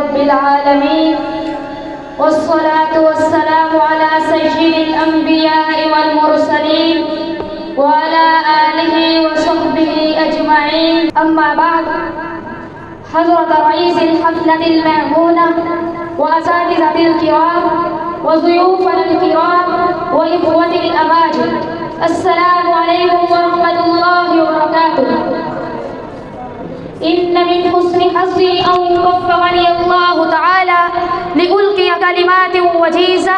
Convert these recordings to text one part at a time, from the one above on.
رب العالمين، والصلاة والسلام على سيد الأنبياء والمرسلين وعلى آله وصحبه أجمعين. أما بعد، حضرة رئيس الحفلة المأمونة وأساتذة الكرام وضيوفنا الكرام وإخوتي الأماجد، السلام عليكم ورحمة الله وبركاته. إن من حسن حظي أن وفقني الله تعالى لألقي كلمات وجيزة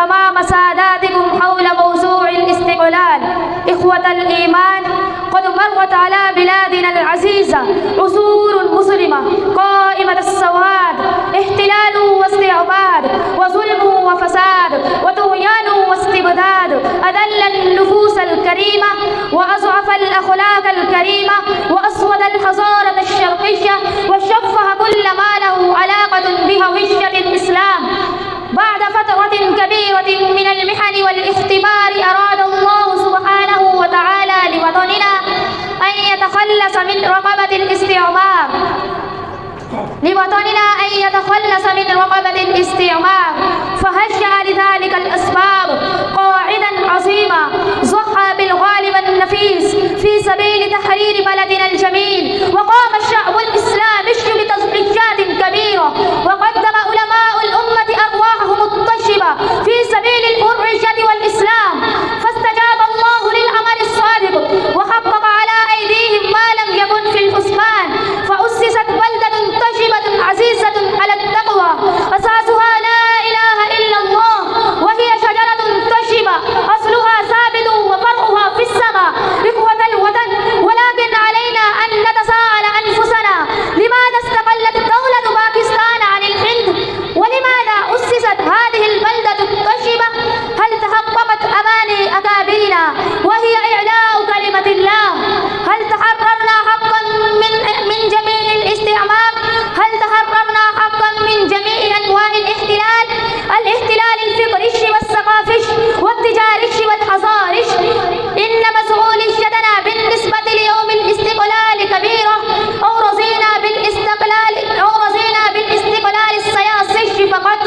أمام ساداتكم حول موضوع الاستقلال. إخوة الإيمان، قد مرت على بلادنا العزيزة عصور مسلمة قائمة السواد، احتلال واستعباد وظلم وفساد وطغيان واستبداد، أذل النفوس الكريمة وأضعف الأخلاق الكريمة وأسود الحضارة الشرقية وشفه كل ما له علاقة بهوية الإسلام. بعد فترة كبيرة من المحن والاختبار، أراد الله سبحانه وتعالى لوطننا أن يتخلص من رقبة الاستعمار، فهيأ لذلك الأسباب قاعدا عظيما ضحى بالغالب النفيس في سبيل تحرير بلدنا الجميل، وقام الشعب الإسلامي بتضحيات كبيرة، وقدم علماء الأمة أرواحهم الطيبة في سبيل الحرية والإسلام، فاستجاب الله للعمل الصادق وحقق على أيديهم ما لم يكن في الحسبان، فأسست بلدة طيبة عزيزة على التقوى أساسها لا إله إلا الله، وهي شجرة طيبة أصلها ثابت وفرعها في السماء. إخوة الوطن، ولكن علينا أن نتساءل أنفسنا، لماذا استقلت دولة باكستان عن الهند؟ ولماذا أسست هذه البلدة الطيبة؟ هل تحققت أماني أكابرنا وهي إعلاء كلمة الله؟ هل تحررنا حقا من جميع الاستعمار؟ هل تحررنا حقا من جميع أنواع الاحتلال الفكري والثقافي والتجاري والحضاري؟ إن مسؤوليتنا بالنسبة ليوم الاستقلال كبيرة، أو رضينا بالاستقلال السياسي فقط،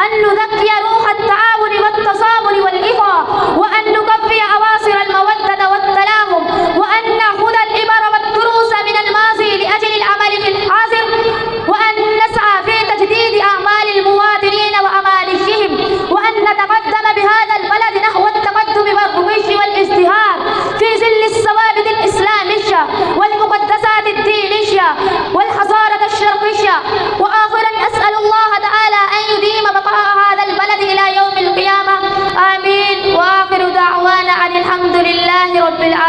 أن نذكي روح التعاون والتصامن والإخاء، وأن نكفي أواصر المودة والتلاهم، وأن نأخذ العبر والدروس من الماضي لأجل العمل في الحاضر، وأن نسعى في تجديد أعمال المواطنين وأمانيهم، وأن نتقدم بهذا البلد نحو التقدم والرقي والازدهار في ظل الثوابت الإسلامية والمقدسات الدينية والحضارة الشرقية. وآخرا، أسأل الله تعالى أن يديم بقاء هذا البلد إلى يوم القيامة، آمين. وآخر دعوانا أن الحمد لله رب العالمين.